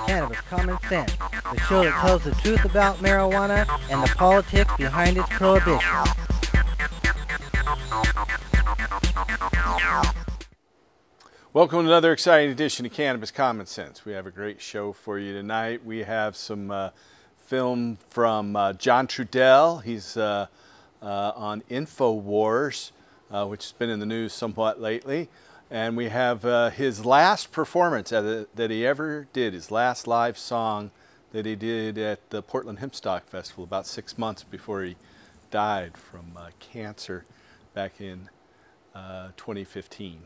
Cannabis Common Sense, the show that tells the truth about marijuana and the politics behind its prohibition. Welcome to another exciting edition of Cannabis Common Sense. We have a great show for you tonight. We have some film from John Trudell. He's on InfoWars, which has been in the news somewhat lately. And we have his last performance that he ever did, his last live song that he did at the Portland Hempstock Festival about 6 months before he died from cancer back in 2015.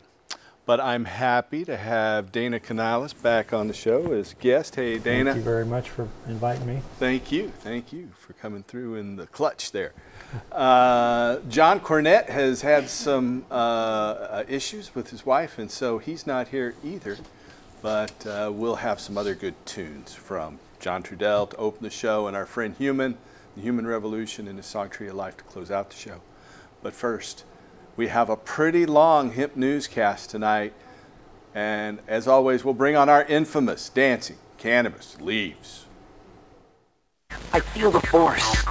But I'm happy to have Dana Canales back on the show as guest. Hey, Dana. Thank you very much for inviting me. Thank you for coming through in the clutch there. John Cornett has had some issues with his wife, and so he's not here either. But we'll have some other good tunes from John Trudell to open the show, and our friend Human, the Human Revolution, and his song Tree of Life to close out the show. But first, we have a pretty long hemp newscast tonight, and as always, we'll bring on our infamous dancing cannabis leaves. I feel the force.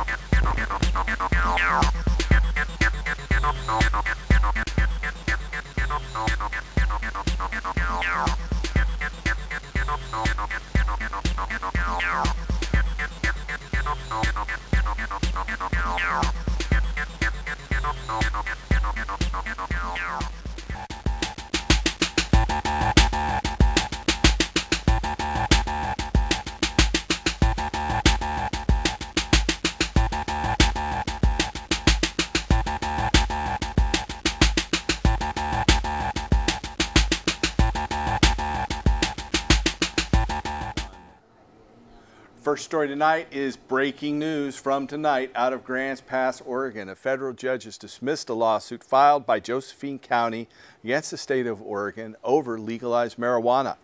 First story tonight is breaking news from tonight out of Grants Pass, Oregon. A federal judge has dismissed a lawsuit filed by Josephine County against the state of Oregon over legalized marijuana.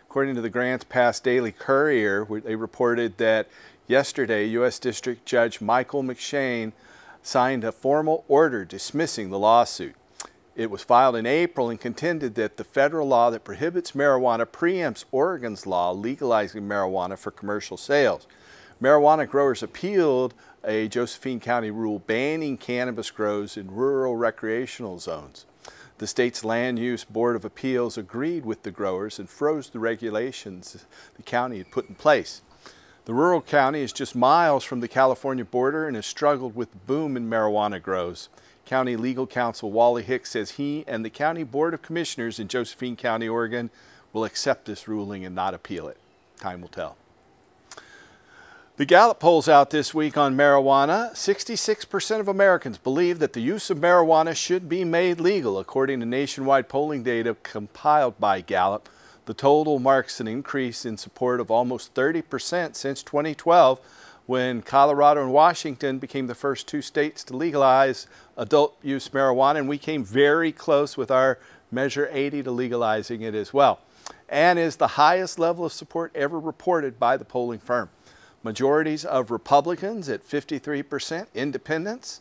According to the Grants Pass Daily Courier, they reported that yesterday U.S. District Judge Michael McShane signed a formal order dismissing the lawsuit. It was filed in April and contended that the federal law that prohibits marijuana preempts Oregon's law legalizing marijuana for commercial sales. Marijuana growers appealed a Josephine County rule banning cannabis grows in rural recreational zones. The state's Land Use Board of Appeals agreed with the growers and froze the regulations the county had put in place. The rural county is just miles from the California border and has struggled with the boom in marijuana grows. County Legal Counsel Wally Hicks says he and the County Board of Commissioners in Josephine County, Oregon, will accept this ruling and not appeal it. Time will tell. The Gallup polls out this week on marijuana. 66% of Americans believe that the use of marijuana should be made legal, according to nationwide polling data compiled by Gallup. The total marks an increase in support of almost 30% since 2012, when Colorado and Washington became the first two states to legalize adult use marijuana, and we came very close with our Measure 80 to legalizing it as well, and is the highest level of support ever reported by the polling firm. Majorities of Republicans at 53%, independents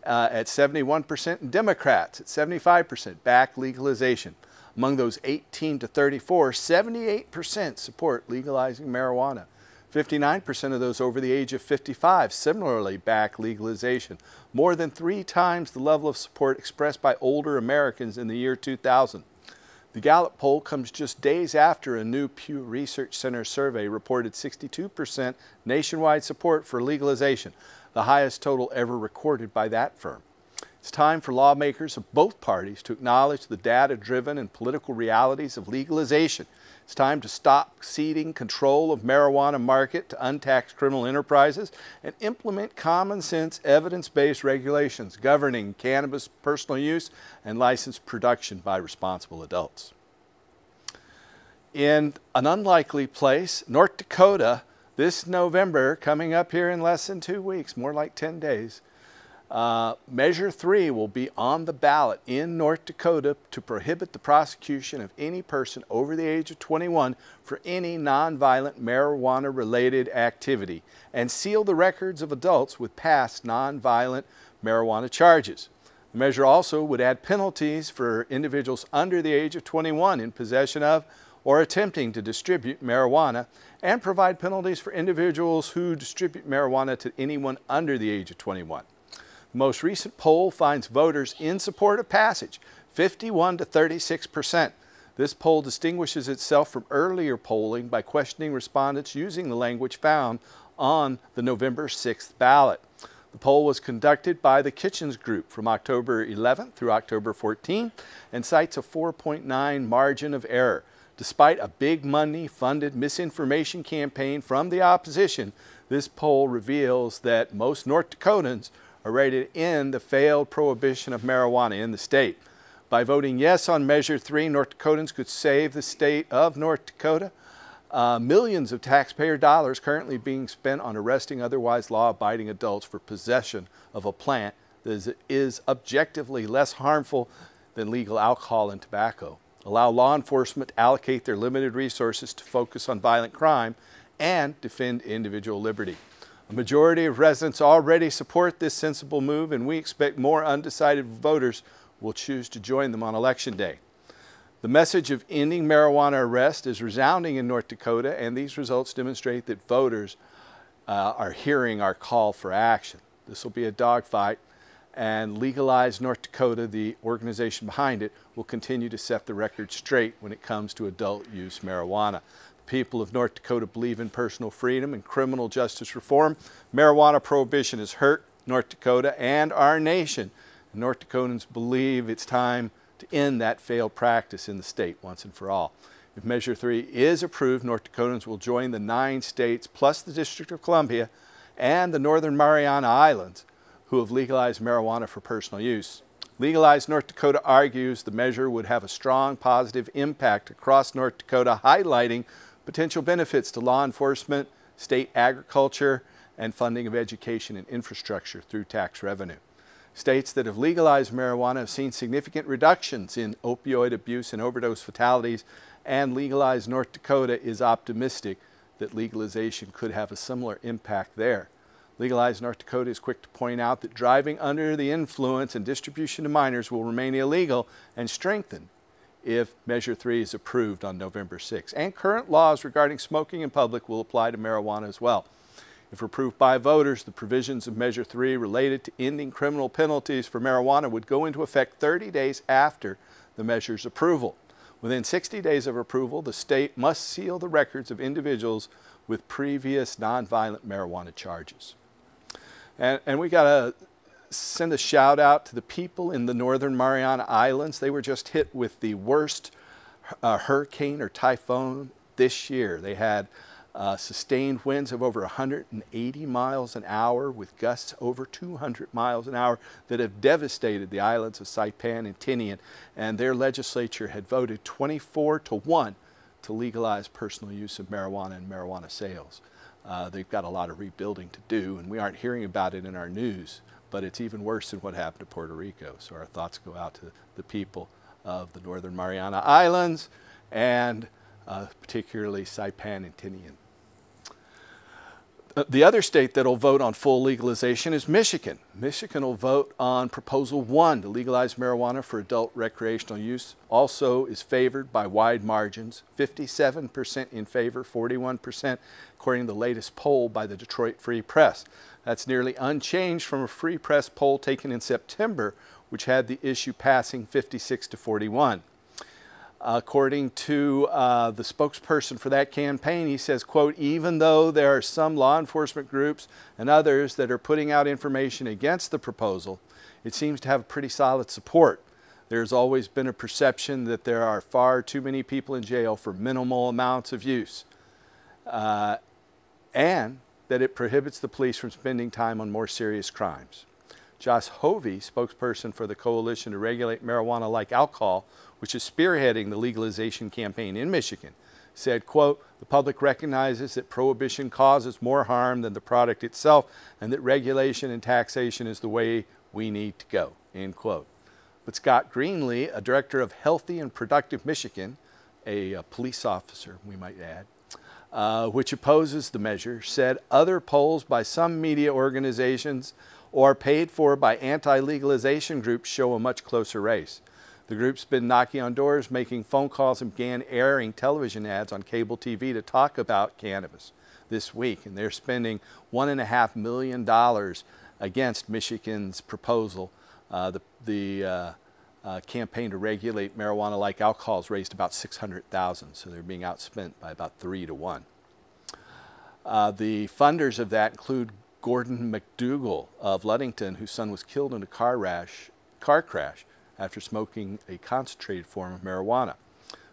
at 71%, and Democrats at 75% back legalization. Among those 18 to 34, 78% support legalizing marijuana. 59% of those over the age of 55 similarly back legalization, more than 3 times the level of support expressed by older Americans in the year 2000. The Gallup poll comes just days after a new Pew Research Center survey reported 62% nationwide support for legalization, the highest total ever recorded by that firm. It's time for lawmakers of both parties to acknowledge the data-driven and political realities of legalization. It's time to stop ceding control of marijuana market to untaxed criminal enterprises and implement common sense, evidence-based regulations governing cannabis personal use and licensed production by responsible adults. In an unlikely place, North Dakota, this November, coming up here in less than 2 weeks, more like 10 days, Measure 3 will be on the ballot in North Dakota to prohibit the prosecution of any person over the age of 21 for any nonviolent marijuana-related activity and seal the records of adults with past nonviolent marijuana charges. The measure also would add penalties for individuals under the age of 21 in possession of or attempting to distribute marijuana, and provide penalties for individuals who distribute marijuana to anyone under the age of 21. The most recent poll finds voters in support of passage, 51 to 36%. This poll distinguishes itself from earlier polling by questioning respondents using the language found on the November 6th ballot. The poll was conducted by the Kitchens Group from October 11th through October 14th and cites a 4.9 margin of error. Despite a big money-funded misinformation campaign from the opposition, this poll reveals that most North Dakotans are ready to end the failed prohibition of marijuana in the state. By voting yes on Measure 3, North Dakotans could save the state of North Dakota millions of taxpayer dollars currently being spent on arresting otherwise law-abiding adults for possession of a plant that is objectively less harmful than legal alcohol and tobacco. Allow law enforcement to allocate their limited resources to focus on violent crime and defend individual liberty. A majority of residents already support this sensible move, and we expect more undecided voters will choose to join them on Election Day. The message of ending marijuana arrest is resounding in North Dakota, and these results demonstrate that voters are hearing our call for action. This will be a dogfight, and Legalize North Dakota, the organization behind it, will continue to set the record straight when it comes to adult use marijuana. The people of North Dakota believe in personal freedom and criminal justice reform. Marijuana prohibition has hurt North Dakota and our nation. North Dakotans believe it's time to end that failed practice in the state once and for all. If Measure 3 is approved, North Dakotans will join the 9 states plus the District of Columbia and the Northern Mariana Islands who have legalized marijuana for personal use. Legalize North Dakota argues the measure would have a strong positive impact across North Dakota, highlighting potential benefits to law enforcement, state agriculture, and funding of education and infrastructure through tax revenue. States that have legalized marijuana have seen significant reductions in opioid abuse and overdose fatalities, and Legalize North Dakota is optimistic that legalization could have a similar impact there. Legalize North Dakota is quick to point out that driving under the influence and distribution to minors will remain illegal and strengthen if Measure 3 is approved on November 6. And current laws regarding smoking in public will apply to marijuana as well. If approved by voters, the provisions of Measure 3 related to ending criminal penalties for marijuana would go into effect 30 days after the measure's approval. Within 60 days of approval, the state must seal the records of individuals with previous nonviolent marijuana charges. And we got to send a shout out to the people in the Northern Mariana Islands. They were just hit with the worst hurricane or typhoon this year. They had sustained winds of over 180 miles an hour with gusts over 200 miles an hour that have devastated the islands of Saipan and Tinian, and their legislature had voted 24-1 to legalize personal use of marijuana and marijuana sales. They've got a lot of rebuilding to do, and we aren't hearing about it in our news, but it's even worse than what happened to Puerto Rico. So our thoughts go out to the people of the Northern Mariana Islands and particularly Saipan and Tinian. The other state that will vote on full legalization is Michigan. Michigan will vote on Proposal 1 to legalize marijuana for adult recreational use. Also is favored by wide margins, 57% in favor, 41% according to the latest poll by the Detroit Free Press. That's nearly unchanged from a Free Press poll taken in September, which had the issue passing 56-41. According to the spokesperson for that campaign, he says, quote, even though there are some law enforcement groups and others that are putting out information against the proposal, it seems to have pretty solid support. There's always been a perception that there are far too many people in jail for minimal amounts of use, and that it prohibits the police from spending time on more serious crimes. Josh Hovey, spokesperson for the Coalition to Regulate Marijuana Like Alcohol, which is spearheading the legalization campaign in Michigan, said, quote, the public recognizes that prohibition causes more harm than the product itself and that regulation and taxation is the way we need to go, end quote. But Scott Greenlee, a director of Healthy and Productive Michigan, a police officer, we might add, which opposes the measure, said other polls by some media organizations or paid for by anti-legalization groups show a much closer race. The group's been knocking on doors, making phone calls, and began airing television ads on cable TV to talk about cannabis this week. And they're spending $1.5 million against Michigan's proposal. The campaign to regulate marijuana like alcohol has raised about $600,000, so they're being outspent by about 3 to 1. The funders of that include Gordon McDougall of Ludington, whose son was killed in a car crash after smoking a concentrated form of marijuana.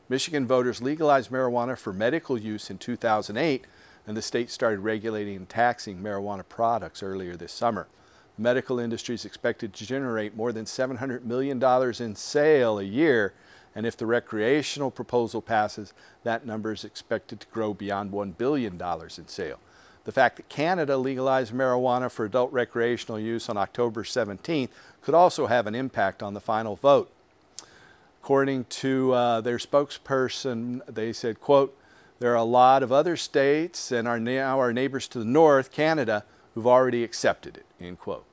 Michigan voters legalized marijuana for medical use in 2008, and the state started regulating and taxing marijuana products earlier this summer. The medical industry is expected to generate more than $700 million in sale a year, and if the recreational proposal passes, that number is expected to grow beyond $1 billion in sale. The fact that Canada legalized marijuana for adult recreational use on October 17th could also have an impact on the final vote. According to their spokesperson, they said, quote, "There are a lot of other states and now our neighbors to the north, Canada, who've already accepted it," end quote.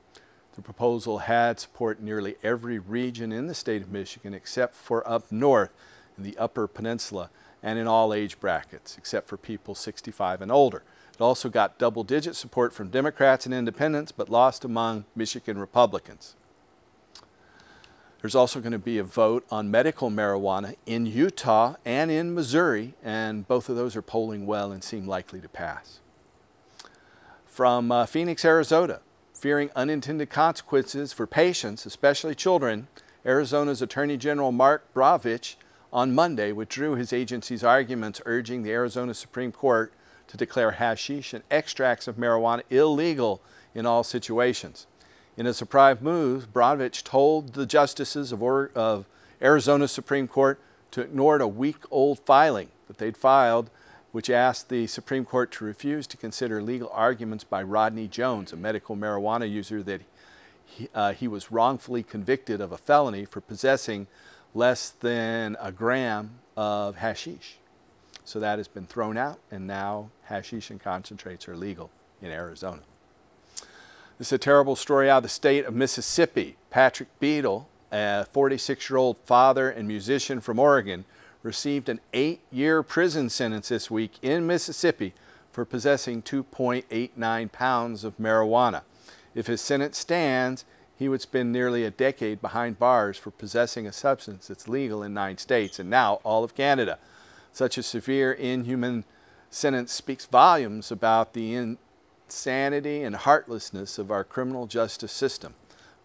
The proposal had support in nearly every region in the state of Michigan except for up north in the Upper Peninsula and in all age brackets except for people 65 and older. It also got double-digit support from Democrats and independents, but lost among Michigan Republicans. There's also going to be a vote on medical marijuana in Utah and in Missouri, and both of those are polling well and seem likely to pass. From Phoenix, Arizona, fearing unintended consequences for patients, especially children, Arizona's Attorney General Mark Bravich on Monday withdrew his agency's arguments urging the Arizona Supreme Court to declare hashish and extracts of marijuana illegal in all situations. In a surprise move, Bravich told the justices of Arizona's Supreme Court to ignore a week-old filing that they'd filed, which asked the Supreme Court to refuse to consider legal arguments by Rodney Jones, a medical marijuana user that he was wrongfully convicted of a felony for possessing less than a gram of hashish. So that has been thrown out, and now hashish and concentrates are legal in Arizona. This is a terrible story out of the state of Mississippi. Patrick Beadle, a 46-year-old father and musician from Oregon, received an 8-year prison sentence this week in Mississippi for possessing 2.89 pounds of marijuana. If his sentence stands, he would spend nearly a decade behind bars for possessing a substance that's legal in 9 states and now all of Canada. Such a severe, inhuman sentence speaks volumes about the insanity and heartlessness of our criminal justice system.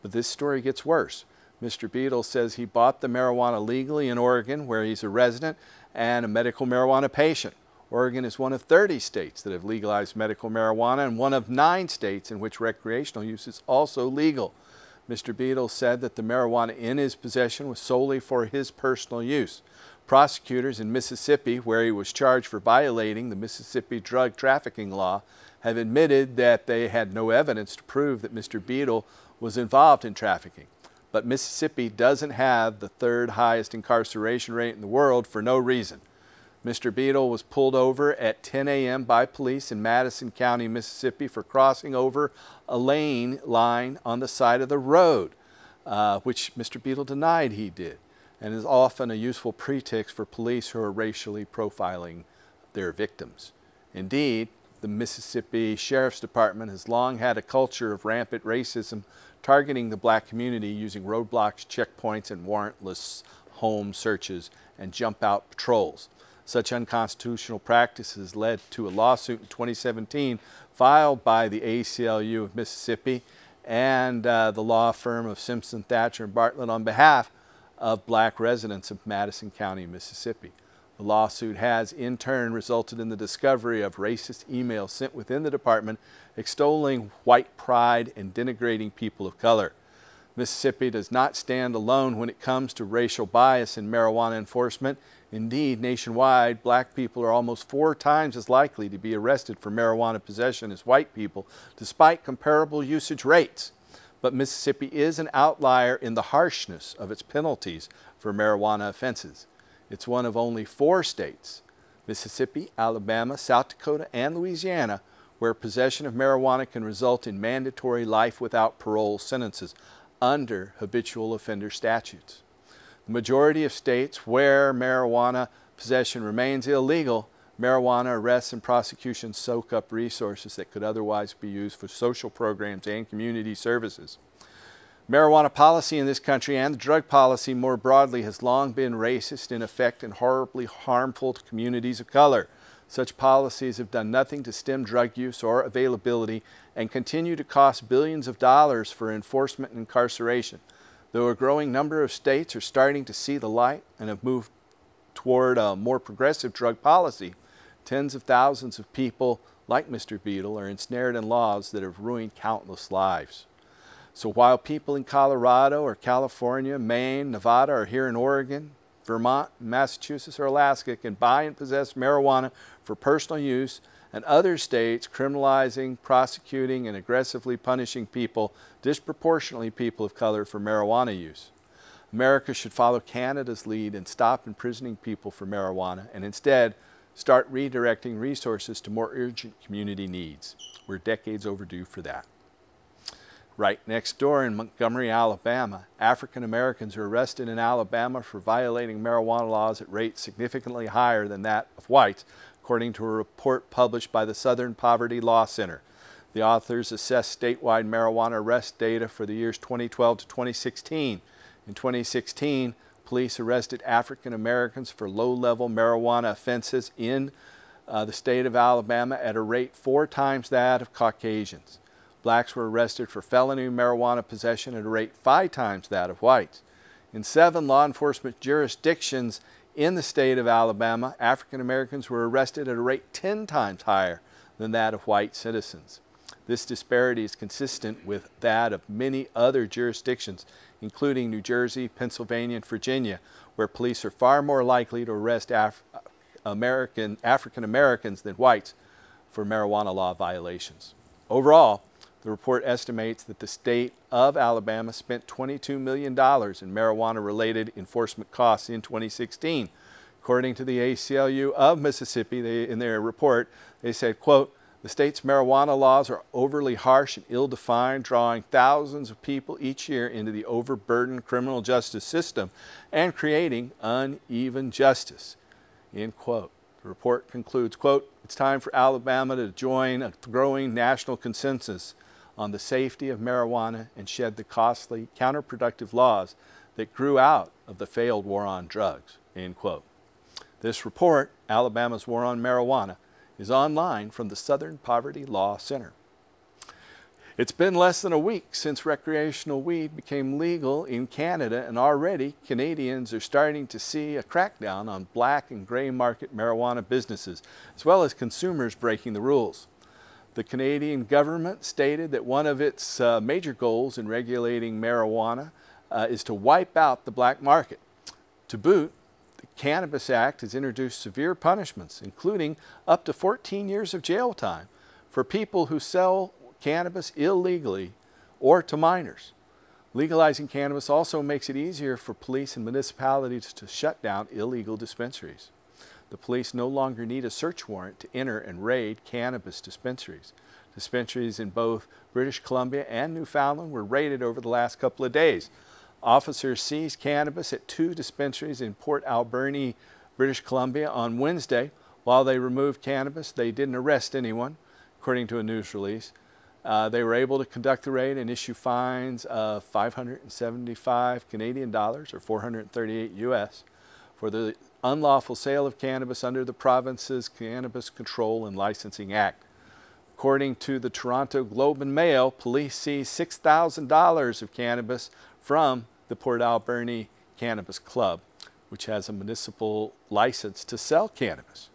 But this story gets worse. Mr. Beadle says he bought the marijuana legally in Oregon, where he's a resident and a medical marijuana patient. Oregon is one of 30 states that have legalized medical marijuana and one of 9 states in which recreational use is also legal. Mr. Beadle said that the marijuana in his possession was solely for his personal use. Prosecutors in Mississippi, where he was charged for violating the Mississippi drug trafficking law, have admitted that they had no evidence to prove that Mr. Beadle was involved in trafficking. But Mississippi doesn't have the 3rd highest incarceration rate in the world for no reason. Mr. Beadle was pulled over at 10 a.m. by police in Madison County, Mississippi for crossing over a lane line on the side of the road, which Mr. Beadle denied he did, and is often a useful pretext for police who are racially profiling their victims. Indeed, the Mississippi Sheriff's Department has long had a culture of rampant racism targeting the black community using roadblocks, checkpoints, and warrantless home searches and jump-out patrols. Such unconstitutional practices led to a lawsuit in 2017 filed by the ACLU of Mississippi and the law firm of Simpson, Thatcher, and Bartlett on behalf of black residents of Madison County, Mississippi. The lawsuit has, in turn, resulted in the discovery of racist emails sent within the department extolling white pride and denigrating people of color. Mississippi does not stand alone when it comes to racial bias in marijuana enforcement. Indeed, nationwide, black people are almost 4 times as likely to be arrested for marijuana possession as white people, despite comparable usage rates. But Mississippi is an outlier in the harshness of its penalties for marijuana offenses. It's one of only 4 states, Mississippi, Alabama, South Dakota, and Louisiana, where possession of marijuana can result in mandatory life without parole sentences under habitual offender statutes. The majority of states where marijuana possession remains illegal, marijuana arrests and prosecutions soak up resources that could otherwise be used for social programs and community services. Marijuana policy in this country and the drug policy more broadly has long been racist in effect and horribly harmful to communities of color. Such policies have done nothing to stem drug use or availability and continue to cost billions of dollars for enforcement and incarceration. Though a growing number of states are starting to see the light and have moved toward a more progressive drug policy, tens of thousands of people like Mr. Beadle are ensnared in laws that have ruined countless lives. So while people in Colorado or California, Maine, Nevada, or here in Oregon, Vermont, Massachusetts, or Alaska can buy and possess marijuana for personal use, and other states criminalizing, prosecuting, and aggressively punishing people, disproportionately people of color, for marijuana use. America should follow Canada's lead and stop imprisoning people for marijuana and instead start redirecting resources to more urgent community needs. We're decades overdue for that. Right next door in Montgomery, Alabama, African Americans are arrested in Alabama for violating marijuana laws at rates significantly higher than that of whites, according to a report published by the Southern Poverty Law Center. The authors assessed statewide marijuana arrest data for the years 2012 to 2016. In 2016, police arrested African Americans for low-level marijuana offenses in the state of Alabama at a rate 4 times that of Caucasians. Blacks were arrested for felony marijuana possession at a rate 5 times that of whites. In 7 law enforcement jurisdictions in the state of Alabama, African Americans were arrested at a rate 10 times higher than that of white citizens. This disparity is consistent with that of many other jurisdictions, including New Jersey, Pennsylvania, and Virginia, where police are far more likely to arrest African Americans than whites for marijuana law violations. Overall, the report estimates that the state of Alabama spent $22 million in marijuana-related enforcement costs in 2016. According to the ACLU of Mississippi, in their report, they said, quote, "The state's marijuana laws are overly harsh and ill-defined, drawing thousands of people each year into the overburdened criminal justice system and creating uneven justice," end quote. The report concludes, quote, "It's time for Alabama to join a growing national consensus on the safety of marijuana and shed the costly, counterproductive laws that grew out of the failed war on drugs," end quote. This report, Alabama's War on Marijuana, is online from the Southern Poverty Law Center. It's been less than a week since recreational weed became legal in Canada, and already Canadians are starting to see a crackdown on black and gray market marijuana businesses, as well as consumers breaking the rules. The Canadian government stated that one of its major goals in regulating marijuana is to wipe out the black market. To boot, the Cannabis Act has introduced severe punishments, including up to 14 years of jail time for people who sell cannabis illegally or to minors. Legalizing cannabis also makes it easier for police and municipalities to shut down illegal dispensaries. The police no longer need a search warrant to enter and raid cannabis dispensaries. Dispensaries in both British Columbia and Newfoundland were raided over the last couple of days. Officers seized cannabis at 2 dispensaries in Port Alberni, British Columbia on Wednesday. While they removed cannabis, they didn't arrest anyone, according to a news release. They were able to conduct the raid and issue fines of 575 Canadian dollars or 438 US for the unlawful sale of cannabis under the province's Cannabis Control and Licensing Act. According to the Toronto Globe and Mail, police seized $6,000 of cannabis from the Port Alberni Cannabis Club, which has a municipal license to sell cannabis.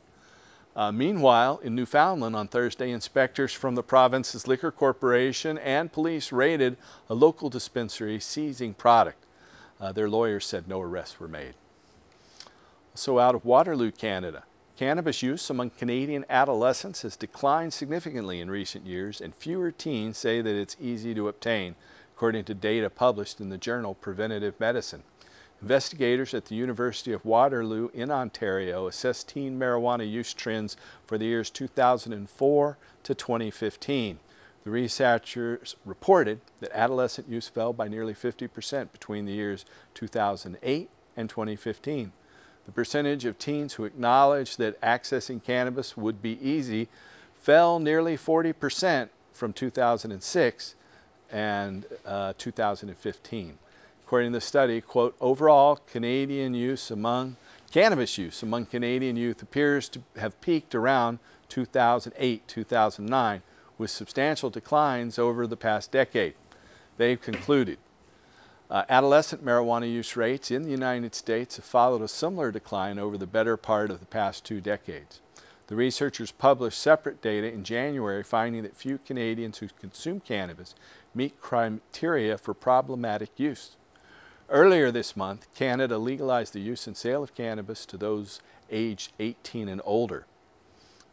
Meanwhile, in Newfoundland on Thursday, inspectors from the province's liquor corporation and police raided a local dispensary, seizing product. Their lawyers said no arrests were made. So out of Waterloo, Canada, cannabis use among Canadian adolescents has declined significantly in recent years, and fewer teens say that it's easy to obtain, according to data published in the journal Preventative Medicine. Investigators at the University of Waterloo in Ontario assessed teen marijuana use trends for the years 2004 to 2015. The researchers reported that adolescent use fell by nearly 50% between the years 2008 and 2015. The percentage of teens who acknowledged that accessing cannabis would be easy fell nearly 40% from 2006 and 2015. According to the study, quote, overall cannabis use among Canadian youth appears to have peaked around 2008-2009, with substantial declines over the past decade. They've concluded adolescent marijuana use rates in the United States have followed a similar decline over the better part of the past 2 decades. The researchers published separate data in January finding that few Canadians who consume cannabis meet criteria for problematic use. Earlier this month, Canada legalized the use and sale of cannabis to those aged 18 and older.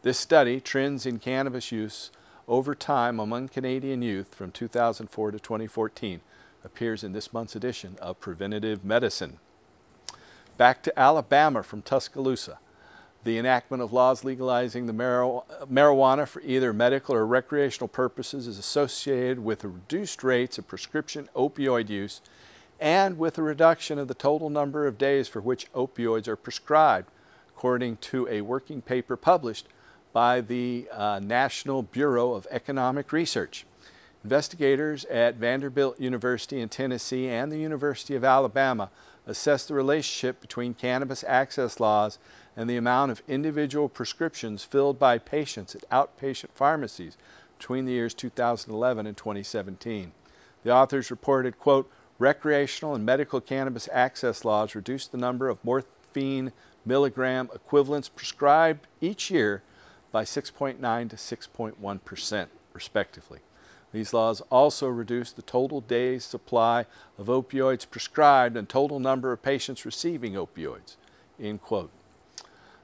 This study, Trends in Cannabis Use Over Time Among Canadian Youth from 2004 to 2014, appears in this month's edition of Preventative Medicine. Back to Alabama from Tuscaloosa. The enactment of laws legalizing the marijuana for either medical or recreational purposes is associated with reduced rates of prescription opioid use and with a reduction of the total number of days for which opioids are prescribed, according to a working paper published by the National Bureau of Economic Research. Investigators at Vanderbilt University in Tennessee and the University of Alabama assessed the relationship between cannabis access laws and the amount of individual prescriptions filled by patients at outpatient pharmacies between the years 2011 and 2017. The authors reported, quote, recreational and medical cannabis access laws reduced the number of morphine milligram equivalents prescribed each year by 6.9 to 6.1%, respectively. These laws also reduced the total days supply of opioids prescribed and total number of patients receiving opioids, end quote.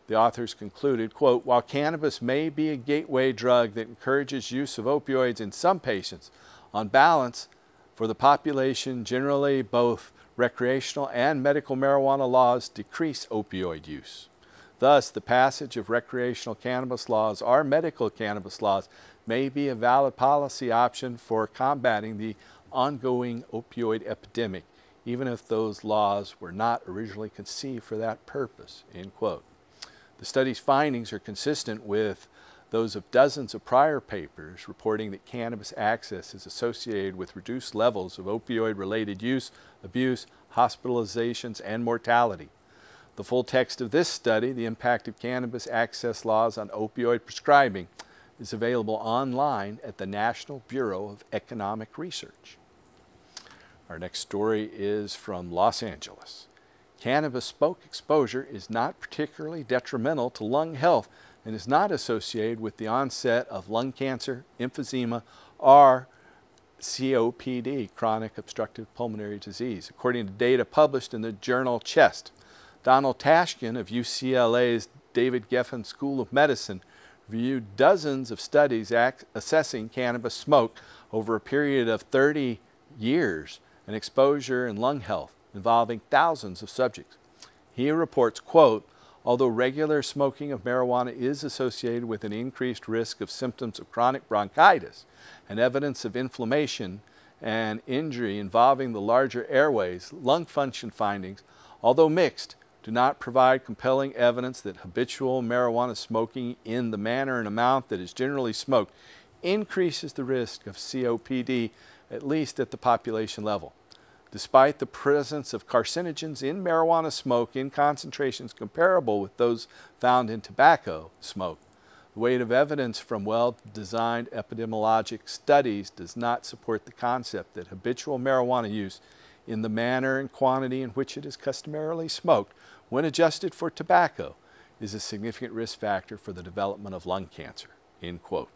The authors concluded, quote, while cannabis may be a gateway drug that encourages use of opioids in some patients, on balance, for the population generally, both recreational and medical marijuana laws decrease opioid use. Thus, the passage of recreational cannabis laws or medical cannabis laws may be a valid policy option for combating the ongoing opioid epidemic, even if those laws were not originally conceived for that purpose, end quote. The study's findings are consistent with those of dozens of prior papers reporting that cannabis access is associated with reduced levels of opioid-related use, abuse, hospitalizations, and mortality. The full text of this study, The Impact of Cannabis Access Laws on Opioid Prescribing, is available online at the National Bureau of Economic Research. Our next story is from Los Angeles. Cannabis smoke exposure is not particularly detrimental to lung health and is not associated with the onset of lung cancer, emphysema, or COPD, chronic obstructive pulmonary disease, according to data published in the journal Chest. Donald Tashkin of UCLA's David Geffen School of Medicine reviewed dozens of studies assessing cannabis smoke over a period of 30 years and exposure and lung health involving thousands of subjects. He reports, quote, although regular smoking of marijuana is associated with an increased risk of symptoms of chronic bronchitis and evidence of inflammation and injury involving the larger airways, lung function findings, although mixed, do not provide compelling evidence that habitual marijuana smoking in the manner and amount that is generally smoked increases the risk of COPD, at least at the population level. Despite the presence of carcinogens in marijuana smoke in concentrations comparable with those found in tobacco smoke, the weight of evidence from well-designed epidemiologic studies does not support the concept that habitual marijuana use in the manner and quantity in which it is customarily smoked, when adjusted for tobacco, is a significant risk factor for the development of lung cancer, end quote.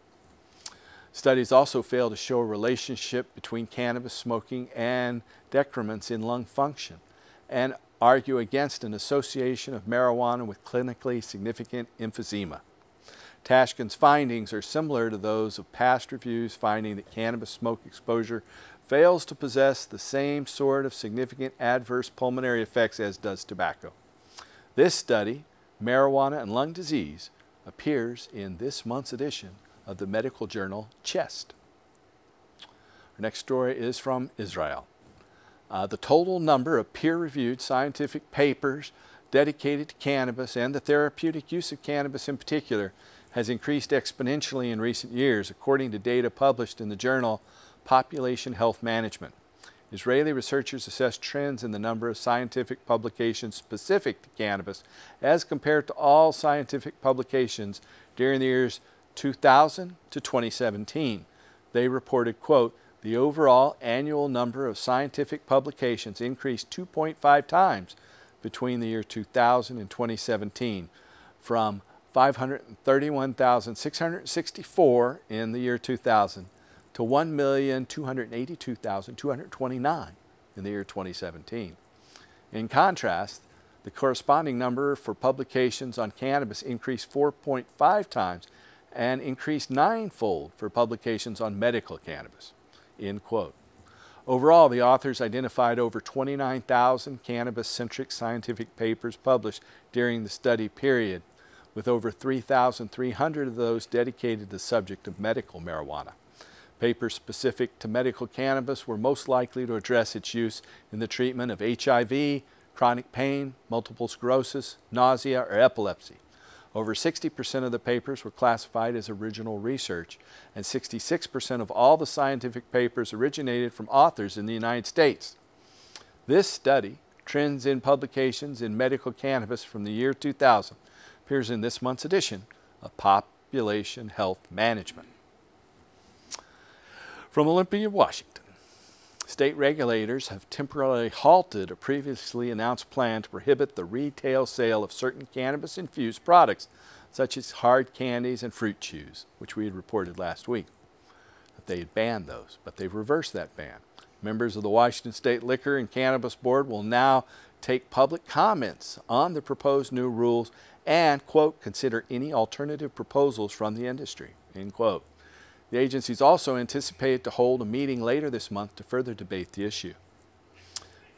Studies also fail to show a relationship between cannabis smoking and decrements in lung function and argue against an association of marijuana with clinically significant emphysema. Tashkin's findings are similar to those of past reviews finding that cannabis smoke exposure fails to possess the same sort of significant adverse pulmonary effects as does tobacco. This study, Marijuana and Lung Disease, appears in this month's edition of the medical journal Chest. Our next story is from Israel. The total number of peer-reviewed scientific papers dedicated to cannabis and the therapeutic use of cannabis in particular has increased exponentially in recent years, according to data published in the journal Population Health Management. Israeli researchers assessed trends in the number of scientific publications specific to cannabis as compared to all scientific publications during the years 2000 to 2017. They reported, quote, the overall annual number of scientific publications increased 2.5 times between the year 2000 and 2017, from 531,664 in the year 2000 to 1,282,229 in the year 2017. In contrast, the corresponding number for publications on cannabis increased 4.5 times and increased ninefold for publications on medical cannabis, end quote. Overall, the authors identified over 29,000 cannabis-centric scientific papers published during the study period, with over 3,300 of those dedicated to the subject of medical marijuana. Papers specific to medical cannabis were most likely to address its use in the treatment of HIV, chronic pain, multiple sclerosis, nausea, or epilepsy. Over 60% of the papers were classified as original research, and 66% of all the scientific papers originated from authors in the United States. This study, Trends in Publications in Medical Cannabis from the year 2000, appears in this month's edition of Population Health Management. From Olympia, Washington, state regulators have temporarily halted a previously announced plan to prohibit the retail sale of certain cannabis-infused products, such as hard candies and fruit chews, which we had reported last week. That they had banned those, but they've reversed that ban. Members of the Washington State Liquor and Cannabis Board will now take public comments on the proposed new rules and, quote, consider any alternative proposals from the industry, end quote. The agency is also anticipated to hold a meeting later this month to further debate the issue.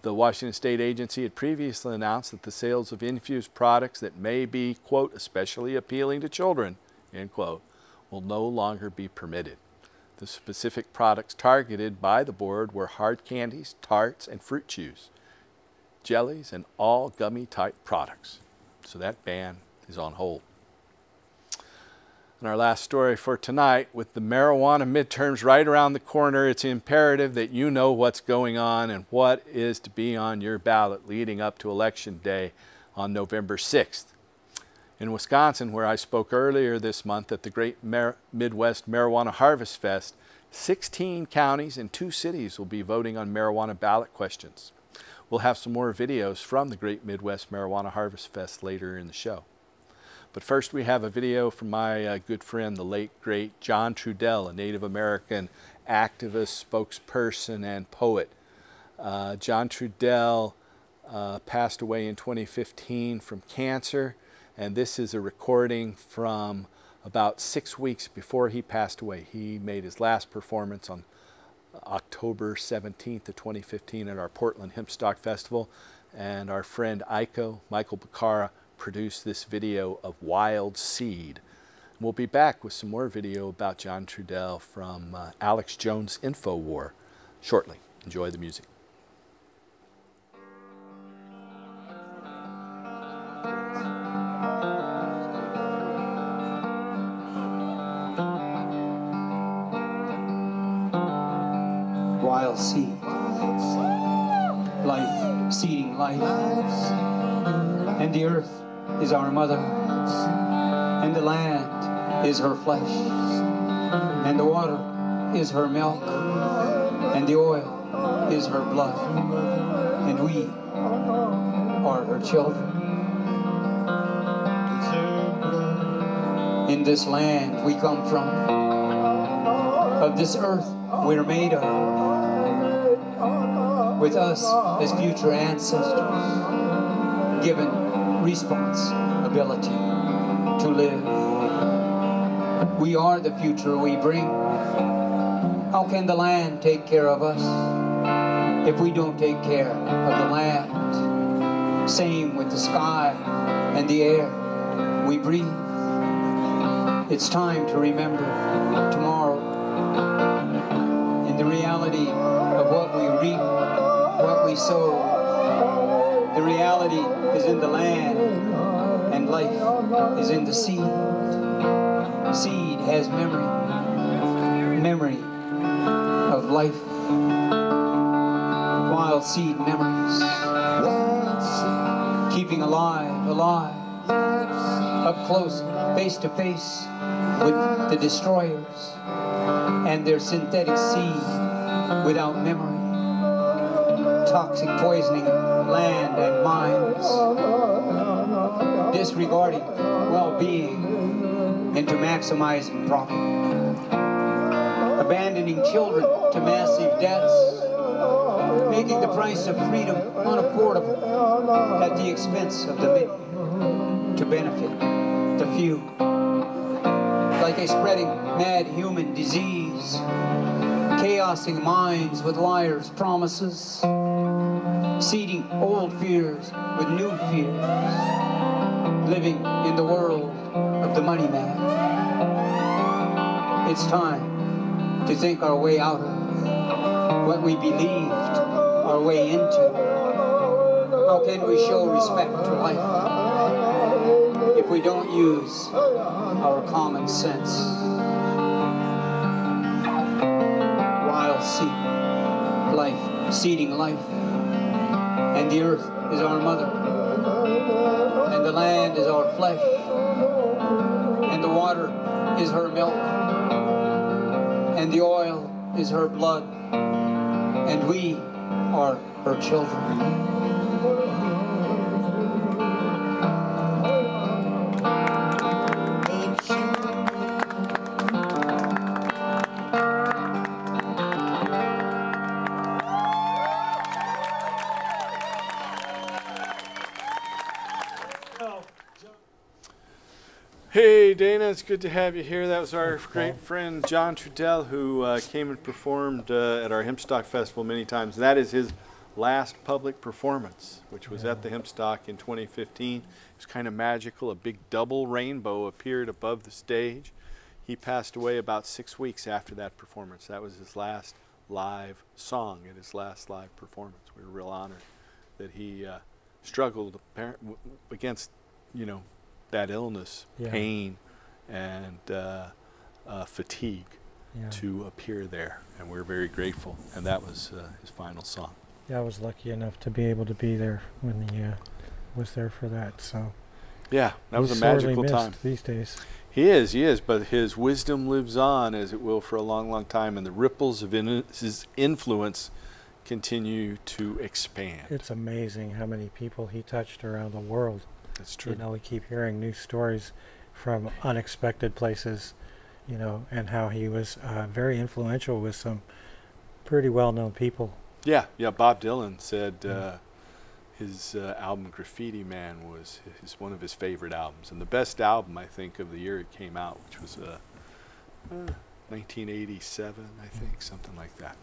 The Washington State Agency had previously announced that the sales of infused products that may be, quote, especially appealing to children, end quote, will no longer be permitted. The specific products targeted by the board were hard candies, tarts, and fruit chews, jellies, and all gummy-type products. So that ban is on hold. And our last story for tonight, with the marijuana midterms right around the corner, it's imperative that you know what's going on and what is to be on your ballot leading up to Election Day on November 6th. In Wisconsin, where I spoke earlier this month at the Great Midwest Marijuana Harvest Fest, 16 counties and 2 cities will be voting on marijuana ballot questions. We'll have some more videos from the Great Midwest Marijuana Harvest Fest later in the show. But first we have a video from my good friend, the late, great John Trudell, a Native American activist, spokesperson, and poet. John Trudell passed away in 2015 from cancer, and this is a recording from about 6 weeks before he passed away. He made his last performance on October 17th of 2015 at our Portland Hempstock Festival, and our friend Michael Bacara, produced this video of Wild Seed. We'll be back with some more video about John Trudell from Alex Jones' InfoWar shortly. Enjoy the music. Wild seed, life, seeding life, and the earth is our mother, and the land is her flesh, and the water is her milk, and the oil is her blood, and we are her children. In this land we come from, of this earth we're made of, with us as future ancestors, given responsibility to live. We are the future we bring. How can the land take care of us if we don't take care of the land? Same with the sky and the air we breathe. It's time to remember tomorrow in the reality of what we reap, what what we sow. The reality is in the land, and life is in the seed. Seed has memory of life. Wild seed memories. Keeping alive, up close, face to face with the destroyers and their synthetic seed without memory. Toxic poisoning land and minds. Disregarding well-being into maximizing profit. Abandoning children to massive debts. Making the price of freedom unaffordable at the expense of the many to benefit the few. Like a spreading mad human disease, chaosing minds with liars' promises, seeding old fears with new fears, living in the world of the money man. It's time to think our way out of what we believed our way into. How can we show respect to life if we don't use our common sense? Wild seed, life, seeding life, and the earth is our mother, and the land is our flesh, and the water is her milk, and the oil is her blood, and we are her children. Hey Dana, it's good to have you here. That was our great friend John Trudell, who came and performed at our Hempstock Festival many times. That is his last public performance, which was at the Hempstock in 2015. It was kind of magical. A big double rainbow appeared above the stage. He passed away about 6 weeks after that performance. That was his last live song at his last live performance. We were real honored that he struggled against, you know, that illness, pain, and fatigue to appear there, and we're very grateful. And that was his final song. Yeah, I was lucky enough to be able to be there when he was there for that. So yeah, that was a magical time. These days, he is, but his wisdom lives on, as it will for a long, long time, and the ripples of his influence continue to expand. It's amazing how many people he touched around the world. That's true. You know, we keep hearing new stories from unexpected places, you know, and how he was very influential with some pretty well-known people. Yeah. Bob Dylan said his album Graffiti Man was one of his favorite albums, and the best album, I think, of the year it came out, which was 1987, I think, something like that.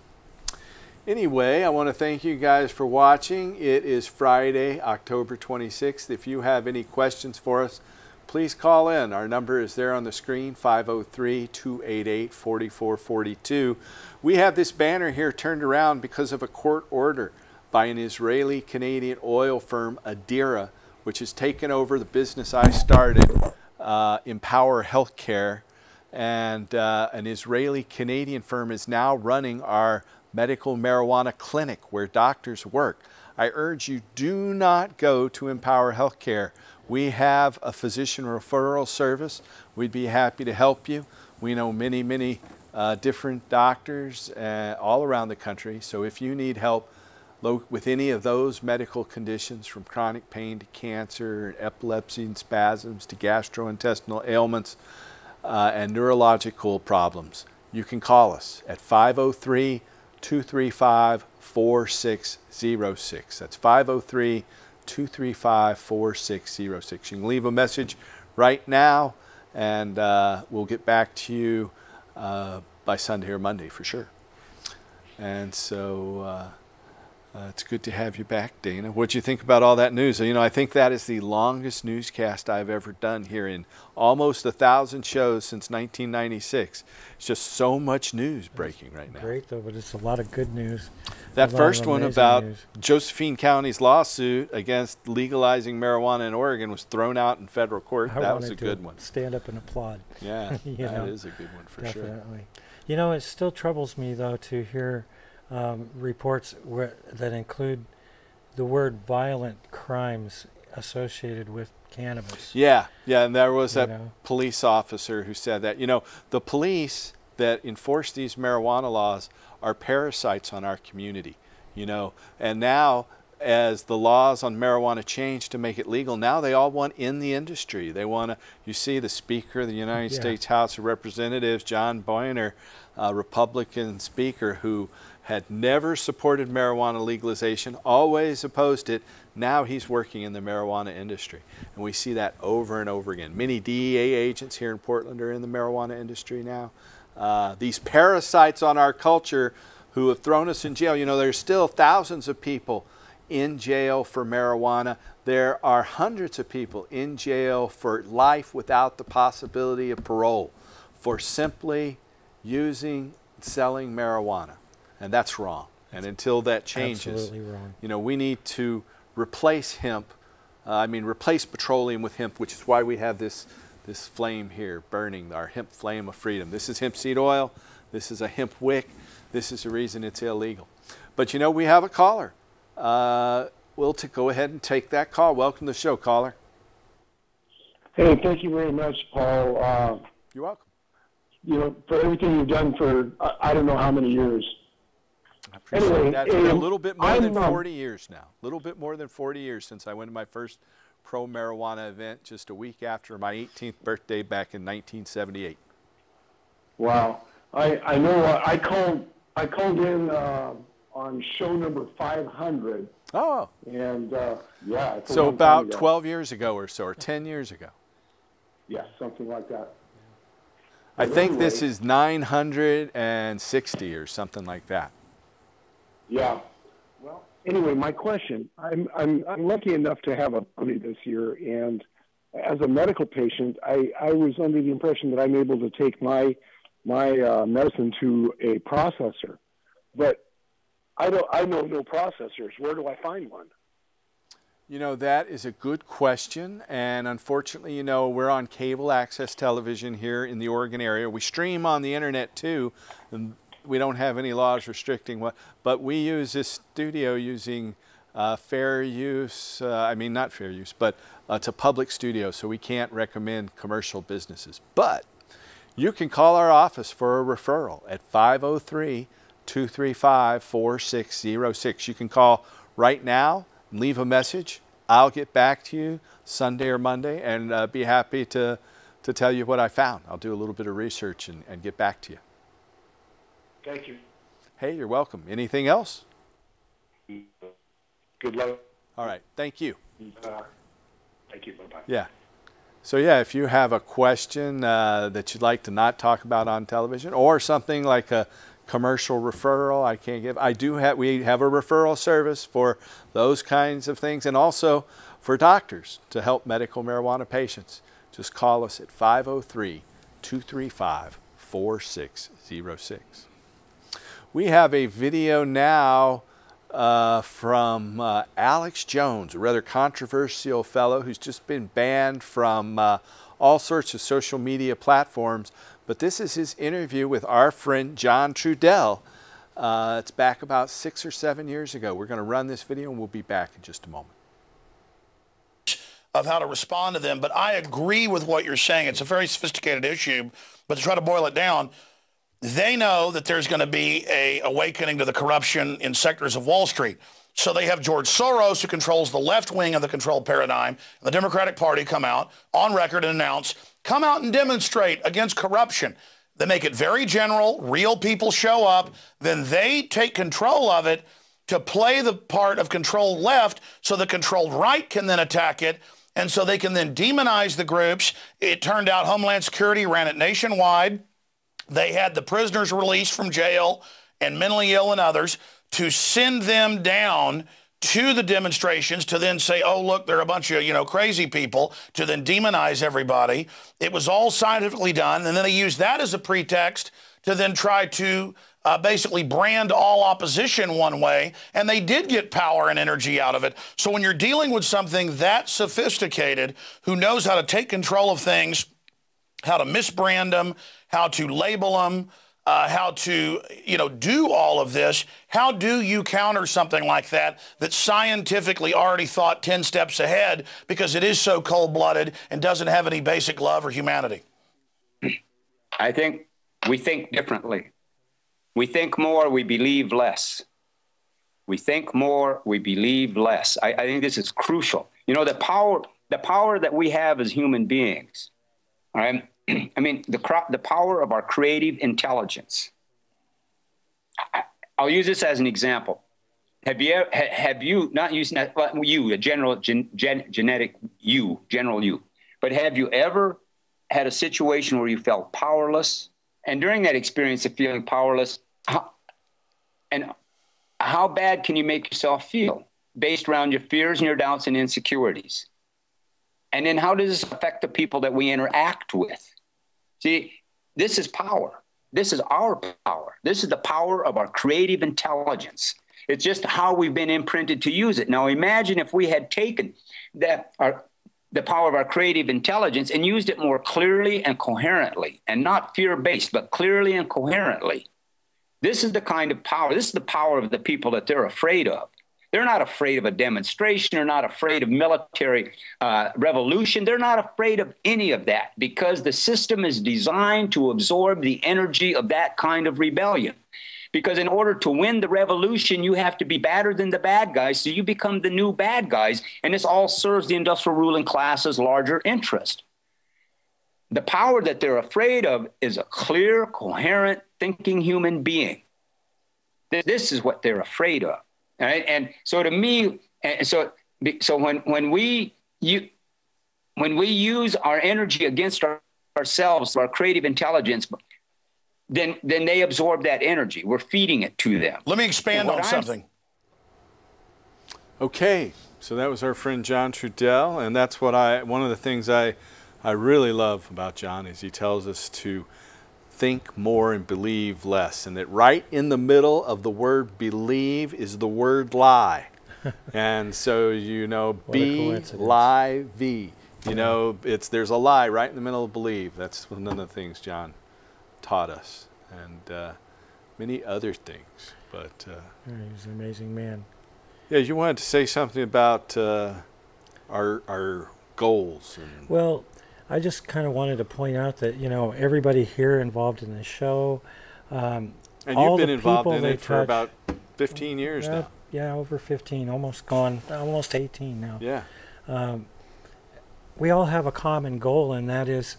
Anyway, I want to thank you guys for watching. It is Friday, October 26th. If you have any questions for us, please call in. Our number is there on the screen, 503-288-4442. We have this banner here turned around because of a court order by an Israeli-Canadian oil firm, Adira, which has taken over the business I started, Empower Healthcare. And an Israeli-Canadian firm is now running our medical marijuana clinic where doctors work. I urge you, do not go to Empower Healthcare. We have a physician referral service. We'd be happy to help you. We know many different doctors all around the country. So if you need help with any of those medical conditions, from chronic pain to cancer, epilepsy and spasms to gastrointestinal ailments and neurological problems, you can call us at 503-235-4606. That's 503-235-4606. You can leave a message right now, and we'll get back to you by Sunday or Monday for sure. And so It's good to have you back, Dana. What'd you think about all that news? You know, I think that is the longest newscast I've ever done here in almost 1,000 shows since 1996. It's just so much news breaking right now. Great, though, but it's a lot of good news. That first one about Josephine County's lawsuit against legalizing marijuana in Oregon was thrown out in federal court. That was a good one. Stand up and applaud. Yeah, that is a good one for sure. Definitely. You know, it still troubles me, though, to hear reports that include the word violent crimes associated with cannabis. Yeah, and there was that police officer who said that. You know, the police that enforce these marijuana laws are parasites on our community, you know, and now as the laws on marijuana change to make it legal, now they all want in the industry. They want to, you see the Speaker of the United States House of Representatives, John Boehner, Republican Speaker, who had never supported marijuana legalization, always opposed it. Now he's working in the marijuana industry. And we see that over and over again. Many DEA agents here in Portland are in the marijuana industry now. These parasites on our culture who have thrown us in jail. You know, there's still thousands of people in jail for marijuana. There are hundreds of people in jail for life without the possibility of parole for simply using, selling marijuana. And that's wrong. And until that changes, you know, we need to replace hemp, replace petroleum with hemp, which is why we have this flame here burning, our hemp flame of freedom. This is hemp seed oil. This is a hemp wick. This is the reason it's illegal. But you know, we have a caller. We'll go ahead and take that call. Welcome to the show, caller. Hey, thank you very much, Paul. You're welcome. You know, for everything you've done for I don't know how many years. I appreciate that. It's been a little bit more than 40 years now. A little bit more than 40 years since I went to my first pro-marijuana event just a week after my 18th birthday back in 1978. Wow. I know I called in on show number 500. Oh. And yeah. So about 12 years ago or so, or 10 years ago. Yeah, something like that. I think this is 960 or something like that. Yeah. Well, anyway, my question, I'm lucky enough to have a baby this year, and as a medical patient, I was under the impression that I'm able to take my medicine to a processor, but I know no processors. Where do I find one? You know, that is a good question, and unfortunately, you know, we're on cable access television here in the Oregon area. We stream on the internet too, and we don't have any laws restricting what, but we use this studio using fair use, not fair use, but it's a public studio, so we can't recommend commercial businesses. But you can call our office for a referral at 503-235-4606. You can call right now, leave a message. I'll get back to you Sunday or Monday and be happy to tell you what I found. I'll do a little bit of research and get back to you. Thank you. Hey, you're welcome. Anything else? Good luck. All right. Thank you. Thank you. Bye-bye. Yeah. So, yeah, if you have a question that you'd like to not talk about on television or something like a commercial referral I can't give, we have a referral service for those kinds of things and also for doctors to help medical marijuana patients. Just call us at 503-235-4606. We have a video now from Alex Jones, a rather controversial fellow who's just been banned from all sorts of social media platforms. But this is his interview with our friend John Trudell. It's back about 6 or 7 years ago. We're going to run this video and we'll be back in just a moment. Of how to respond to them, but I agree with what you're saying. It's a very sophisticated issue, but to try to boil it down, they know that there's going to be an awakening to the corruption in sectors of Wall Street. So they have George Soros, who controls the left wing of the control paradigm, and the Democratic Party come out on record and announce, come out and demonstrate against corruption. They make it very general. Real people show up. Then they take control of it to play the part of controlled left so the controlled right can then attack it. And so they can then demonize the groups. It turned out Homeland Security ran it nationwide. They had the prisoners released from jail and mentally ill and others to send them down to the demonstrations to then say, oh, look, they're a bunch of, crazy people, to then demonize everybody. It was all scientifically done. And then they used that as a pretext to then try to basically brand all opposition one way. And they did get power and energy out of it. So when you're dealing with something that sophisticated, who knows how to take control of things, how to misbrand them, how to label them, how to, do all of this. How do you counter something like that that's scientifically already thought 10 steps ahead because it is so cold-blooded and doesn't have any basic love or humanity? I think we think differently. We think more, we believe less. We think more, we believe less. I think this is crucial. The power that we have as human beings, all right? I mean, the power of our creative intelligence. I'll use this as an example. Have you not used you, a general you, but have you ever had a situation where you felt powerless? And during that experience of feeling powerless, how bad can you make yourself feel based around your fears and your doubts and insecurities? And then how does this affect the people that we interact with? See, this is power. This is our power. This is the power of our creative intelligence. It's just how we've been imprinted to use it. Now, imagine if we had taken the power of our creative intelligence and used it more clearly and coherently, and not fear-based, but clearly and coherently. This is the kind of power. This is the power of the people that they're afraid of. They're not afraid of a demonstration. They're not afraid of military revolution. They're not afraid of any of that because the system is designed to absorb the energy of that kind of rebellion. Because in order to win the revolution, you have to be badder than the bad guys, so you become the new bad guys, and this all serves the industrial ruling class's larger interest. The power that they're afraid of is a clear, coherent, thinking human being. This is what they're afraid of. All right? And so to me, when we use our energy against ourselves, our creative intelligence, then they absorb that energy. We're feeding it to them. Let me expand on something. Okay, so that was our friend John Trudell, and that's what one of the things I really love about John is he tells us to think more and believe less, and that right in the middle of the word believe is the word lie. And so, B, lie, V. There's a lie right in the middle of believe. That's one of the things John taught us, and many other things. But he's an amazing man. Yeah, you wanted to say something about our goals. Well, I just kind of wanted to point out that, everybody here involved in the show. And you've been involved in it for about 15 years now. Yeah, over 15, almost 18 now. Yeah. We all have a common goal, and that is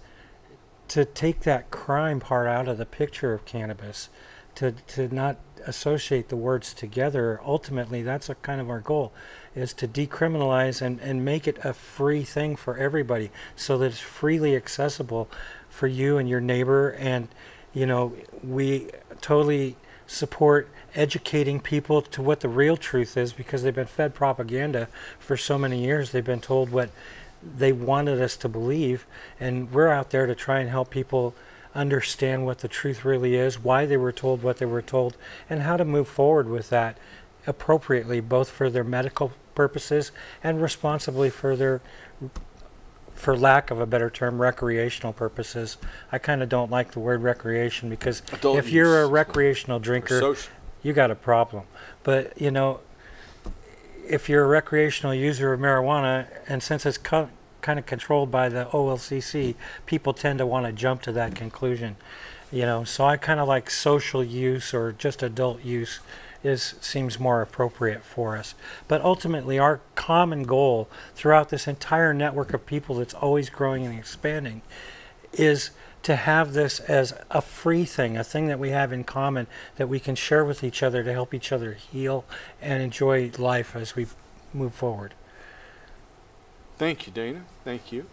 to take that crime part out of the picture of cannabis, to not associate the words together. Ultimately, that's a kind of our goal, is to decriminalize and make it a free thing for everybody so that it's freely accessible for you and your neighbor. And, we totally support educating people to what the real truth is, because they've been fed propaganda for so many years. They've been told what they wanted us to believe, and we're out there to try and help people understand what the truth really is, why they were told what they were told, and how to move forward with that appropriately, both for their medical purposes and responsibly for their, for lack of a better term, recreational purposes. I kind of don't like the word recreation, because if you're a recreational drinker, you got a problem. But if you're a recreational user of marijuana, and since it's kind of controlled by the OLCC, people tend to want to jump to that conclusion. So I kind of like social use or just adult use seems more appropriate for us. But ultimately, our common goal throughout this entire network of people that's always growing and expanding is to have this as a free thing, a thing that we have in common that we can share with each other to help each other heal and enjoy life as we move forward. Thank you, Dana. Thank you.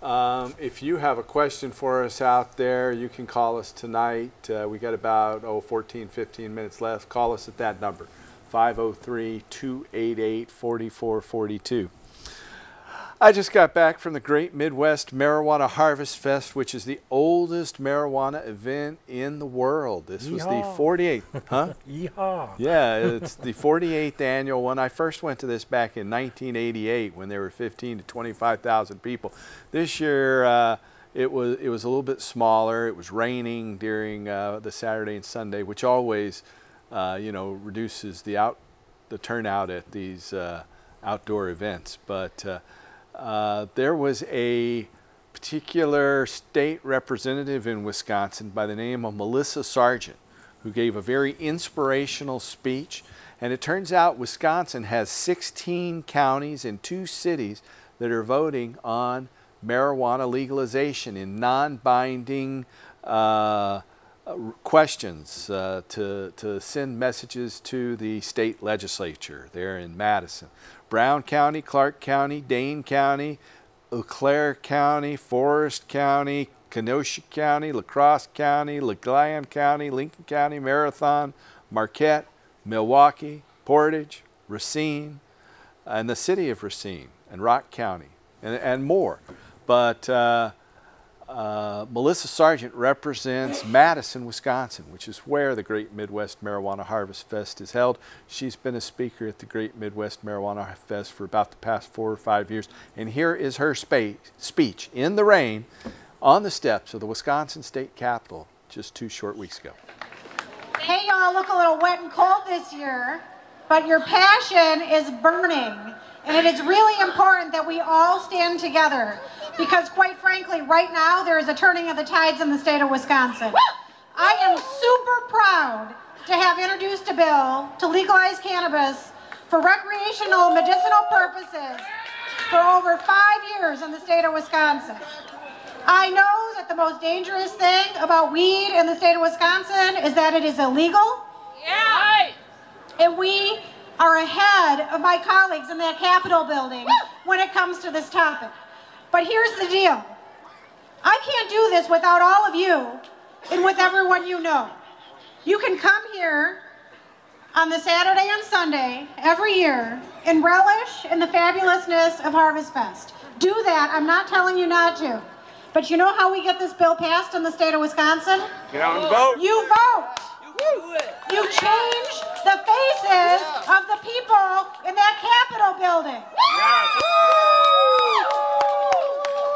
If you have a question for us out there, you can call us tonight. We got about 14, 15 minutes left. Call us at that number, 503-288-4442. I just got back from the Great Midwest Marijuana Harvest Fest, which is the oldest marijuana event in the world. This was the 48th, huh? Yeehaw. Yeah, it's the 48th annual one. I first went to this back in 1988 when there were 15 to 25,000 people. This year it was a little bit smaller. It was raining during the Saturday and Sunday, which always reduces the turnout at these outdoor events. But there was a particular state representative in Wisconsin by the name of Melissa Sargent, who gave a very inspirational speech. And it turns out Wisconsin has 16 counties and 2 cities that are voting on marijuana legalization in non-binding questions to send messages to the state legislature there in Madison. Brown County, Clark County, Dane County, Eau Claire County, Forest County, Kenosha County, La Crosse County, LeGlan County, Lincoln County, Marathon, Marquette, Milwaukee, Portage, Racine, and the city of Racine, and Rock County, and more. But Melissa Sargent represents Madison, Wisconsin, which is where the Great Midwest Marijuana Harvest Fest is held. She's been a speaker at the Great Midwest Marijuana Fest for about the past 4 or 5 years. And here is her speech in the rain on the steps of the Wisconsin State Capitol just 2 short weeks ago. Hey, y'all look a little wet and cold this year, but your passion is burning. And it is really important that we all stand together because, quite frankly, right now there is a turning of the tides in the state of Wisconsin. I am super proud to have introduced a bill to legalize cannabis for recreational medicinal purposes for over 5 years in the state of Wisconsin. I know that the most dangerous thing about weed in the state of Wisconsin is that it is illegal. Yeah. And we are ahead of my colleagues in that Capitol building when it comes to this topic. But here's the deal. I can't do this without all of you and with everyone you know. You can come here on the Saturday and Sunday every year and relish in the fabulousness of Harvest Fest. Do that. I'm not telling you not to. But you know how we get this bill passed in the state of Wisconsin? Get out and vote. You vote. You change the faces of the people in that Capitol building.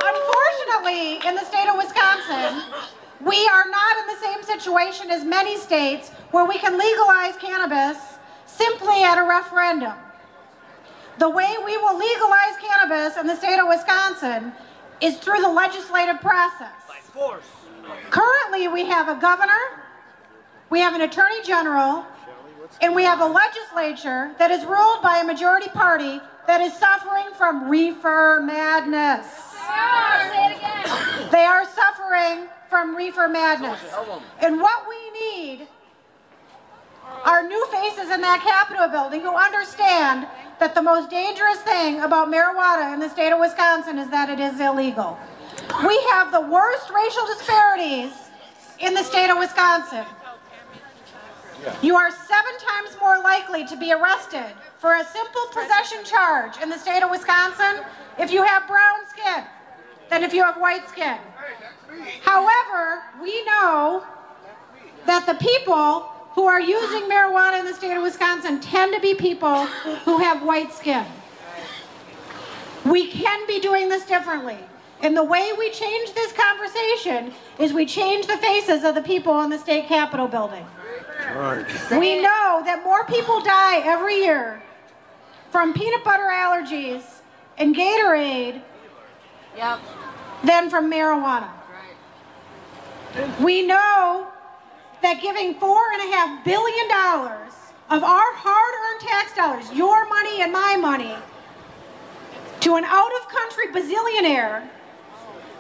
Unfortunately, in the state of Wisconsin, we are not in the same situation as many states where we can legalize cannabis simply at a referendum. The way we will legalize cannabis in the state of Wisconsin is through the legislative process. By force. Currently, we have a governor, we have an attorney general, and we have a legislature that is ruled by a majority party that is suffering from reefer madness. Say it again. They are suffering from reefer madness. And what we need are new faces in that Capitol building who understand that the most dangerous thing about marijuana in the state of Wisconsin is that it is illegal. We have the worst racial disparities in the state of Wisconsin. You are 7 times more likely to be arrested for a simple possession charge in the state of Wisconsin if you have brown skin than if you have white skin. However, we know that the people who are using marijuana in the state of Wisconsin tend to be people who have white skin. We can be doing this differently. And the way we change this conversation is we change the faces of the people in the state Capitol building. We know that more people die every year from peanut butter allergies and Gatorade than from marijuana. We know that giving $4.5 billion of our hard-earned tax dollars, your money and my money, to an out-of-country bazillionaire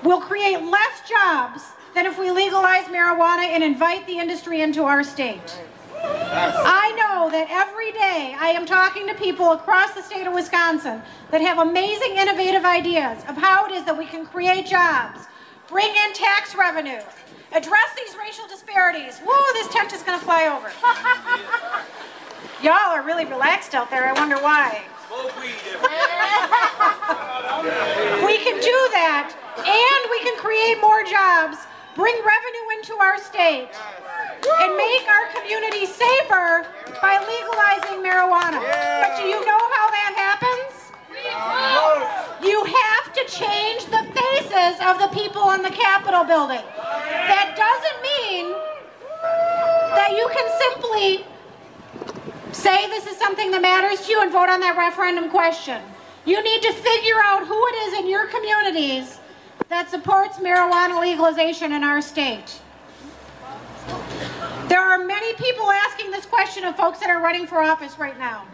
will create less jobs than if we legalize marijuana and invite the industry into our state. I know that every day I am talking to people across the state of Wisconsin that have amazing, innovative ideas of how it is that we can create jobs, bring in tax revenue, address these racial disparities. Whoa, this tent is going to fly over. Y'all are really relaxed out there. I wonder why. We can do that, and we can create more jobs, bring revenue into our state, and make our community safer by legalizing marijuana. But do you know how that happens? You have to change the faces of the people in the Capitol building. That doesn't mean that you can simply say this is something that matters to you and vote on that referendum question. You need to figure out who it is in your communities that supports marijuana legalization in our state. There are many people asking this question of folks that are running for office right now.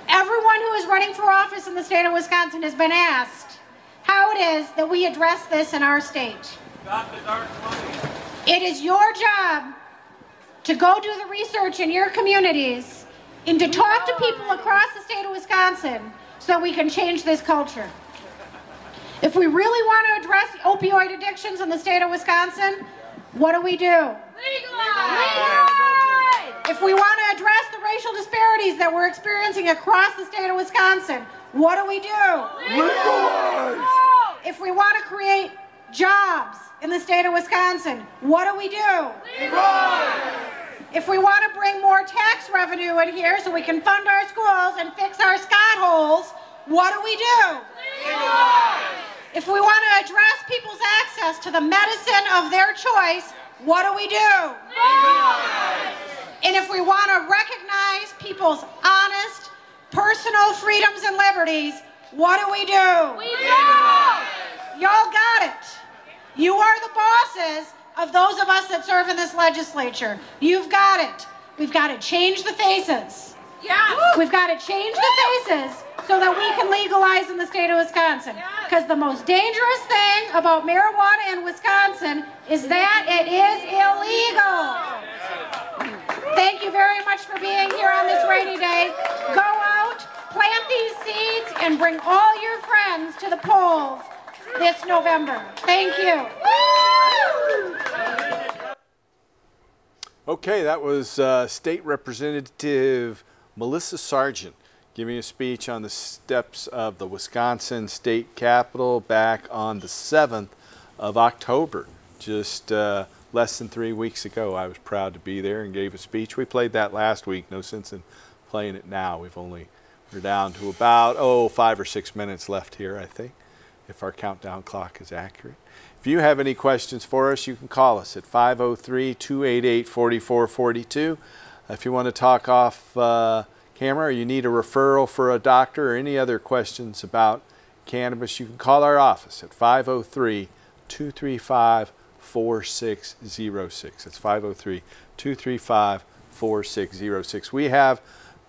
Everyone who is running for office in the state of Wisconsin has been asked how it is that we address this in our state. It is your job to go do the research in your communities and to talk to people across the state of Wisconsin so that we can change this culture. If we really want to address opioid addictions in the state of Wisconsin, what do? Legalize! If we want to address the racial disparities that we're experiencing across the state of Wisconsin, what do? Legalize! If we want to create jobs in the state of Wisconsin, what do? Legalize! If we want to bring more tax revenue in here so we can fund our schools and fix our Scott holes, what do? Legalize! If we want to address people's access to the medicine of their choice, what do? Legalize! And if we want to recognize people's honest, personal freedoms and liberties, what do? Legalize! Y'all got it. You are the bosses of those of us that serve in this legislature. You've got it. We've got to change the faces. Yeah. We've got to change the faces so that we can legalize in the state of Wisconsin. Because the most dangerous thing about marijuana in Wisconsin is that it is illegal. Thank you very much for being here on this rainy day. Go out, plant these seeds, and bring all your friends to the polls this November. Thank you. Okay, that was State Representative Melissa Sargent giving a speech on the steps of the Wisconsin State Capitol back on the 7th of October, just less than 3 weeks ago. I was proud to be there and gave a speech. We played that last week. No sense in playing it now. We're down to about 5 or 6 minutes left here, I think, if our countdown clock is accurate. If you have any questions for us, you can call us at 503-288-4442. If you want to talk off camera or you need a referral for a doctor or any other questions about cannabis, you can call our office at 503-235-4606. That's 503-235-4606. We have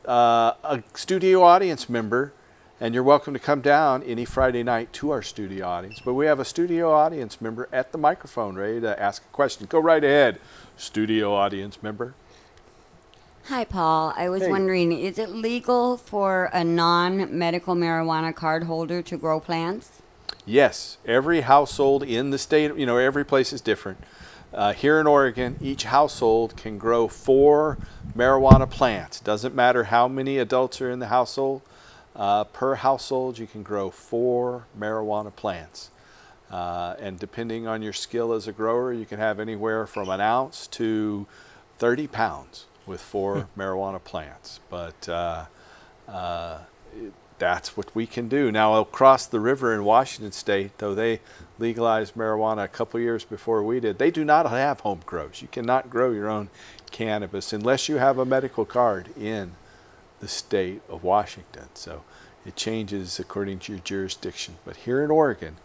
a studio audience member, and you're welcome to come down any Friday night to our studio audience. But we have a studio audience member at the microphone ready to ask a question. Go right ahead, studio audience member. Hi, Paul. I was wondering, is it legal for a non-medical marijuana card holder to grow plants? Yes. Every household in the state, every place is different. Here in Oregon, each household can grow 4 marijuana plants. Doesn't matter how many adults are in the household. Per household, you can grow 4 marijuana plants. And depending on your skill as a grower, you can have anywhere from an ounce to 30 pounds with 4 marijuana plants. But that's what we can do. Now, across the river in Washington State, though they legalized marijuana a couple years before we did, they do not have home grows. You cannot grow your own cannabis unless you have a medical card in the state of Washington. So it changes according to your jurisdiction. But here in Oregon,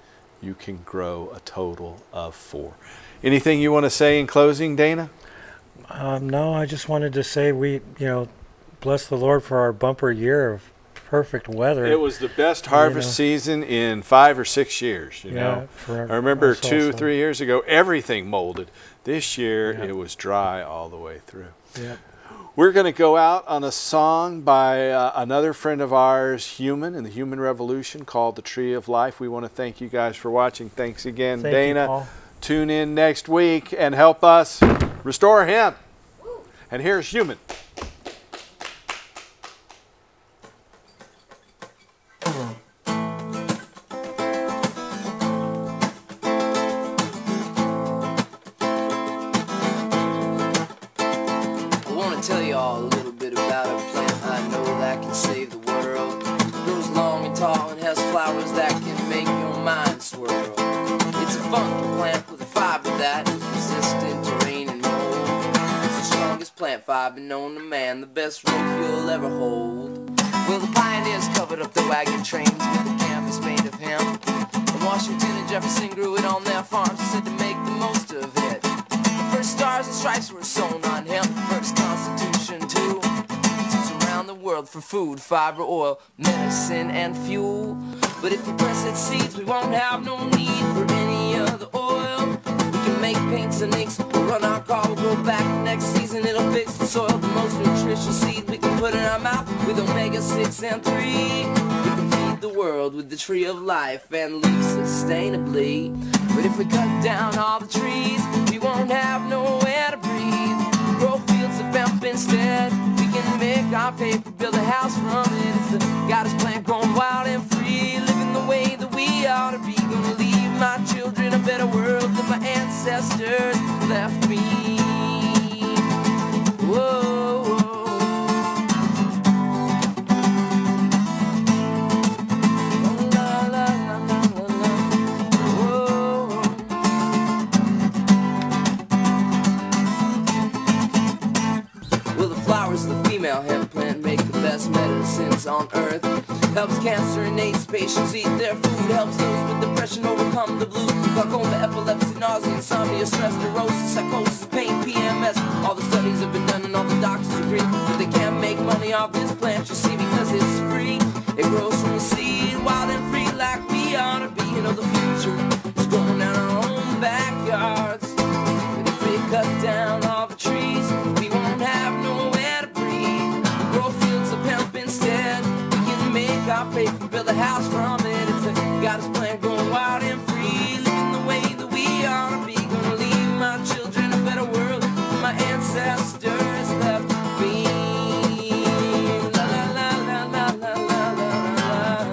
you can grow a total of 4. Anything you want to say in closing, Dana? No, I just wanted to say bless the Lord for our bumper year of perfect weather. It was the best harvest season in 5 or 6 years. I remember 2 or 3 years ago, everything molded. This year, it was dry all the way through. Yeah. We're going to go out on a song by another friend of ours, Human, in the Human Revolution, called The Tree of Life. We want to thank you guys for watching. Thanks again, Thank Dana. you, Paul. Tune in next week and help us restore hemp. And here's Human. Tell you all a little bit about a plant I know that can save the world. It grows long and tall and has flowers that can make your mind swirl. It's a funky plant with a fiber that is resistant to rain and mold. It's the strongest plant fiber known to man, the best rope you'll ever hold. Well, the pioneers covered up their wagon trains with a canvas made of hemp. And Washington and Jefferson grew it on their farms and said to make the most of it. First stars and stripes were sewn on hemp, first Constitution too. It's used around the world for food, fiber, oil, medicine, and fuel. But if we press its seeds, we won't have no need for any other oil. We can make paints and inks, we'll run our car, we'll grow back next season, it'll fix the soil. The most nutritious seed we can put in our mouth with omega-6 and 3. We can feed the world with the tree of life and live sustainably. But if we cut down all the trees, we won't have nowhere to breathe. Grow fields of hemp instead. We can make our paper, build a house from it. It's the goddess plant growing wild and free, living the way that we ought to be. Gonna leave my children a better world than my ancestors left me. Whoa. The female hemp plant make the best medicines on earth. Helps cancer and AIDS patients eat their food. Helps those with depression overcome the blues. Glaucoma, epilepsy, nausea, insomnia, stress, neurosis, psychosis, pain, PMS. All the studies have been done and all the doctors agree that they can't make money off this plant, you see, because it's free. It grows from the seed, wild and free, like we ought to be. You know, the future is growing in our own backyards. But if we cut down all the trees, we won't have nowhere to breathe. Grow fields of hemp instead. We can make our paper, build a house from it. It's a goddess plant growing wild and free, living the way that we ought to be. Gonna leave my children a better world than my ancestors left me. La la la la la la la la.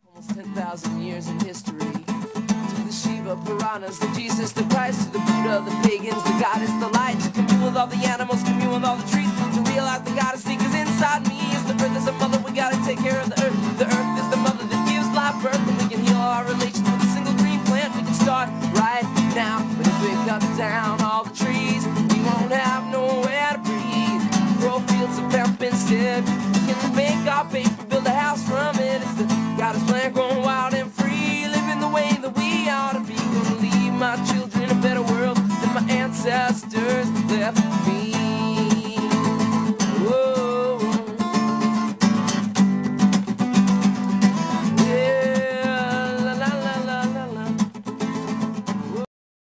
Almost 10,000 years in history. To the Shiva, Puranas, the Jesus, the Christ, to the Buddha, the pagans, the goddess, the light. To commune with all the animals, commune with all the trees. To realize the goddess seekers inside me. Is the earth is a mother, we gotta take care of the earth. The earth is the mother that gives life birth. And we can heal our relations with a single green plant. We can start right now. But if we cut down all the trees, we won't have nowhere to breathe. Grow fields of hemp instead. We can make our paper, build a house from it. It's the goddess plant growing wild and free, living the way that we ought to be. Gonna leave my children a better world than my ancestors left me.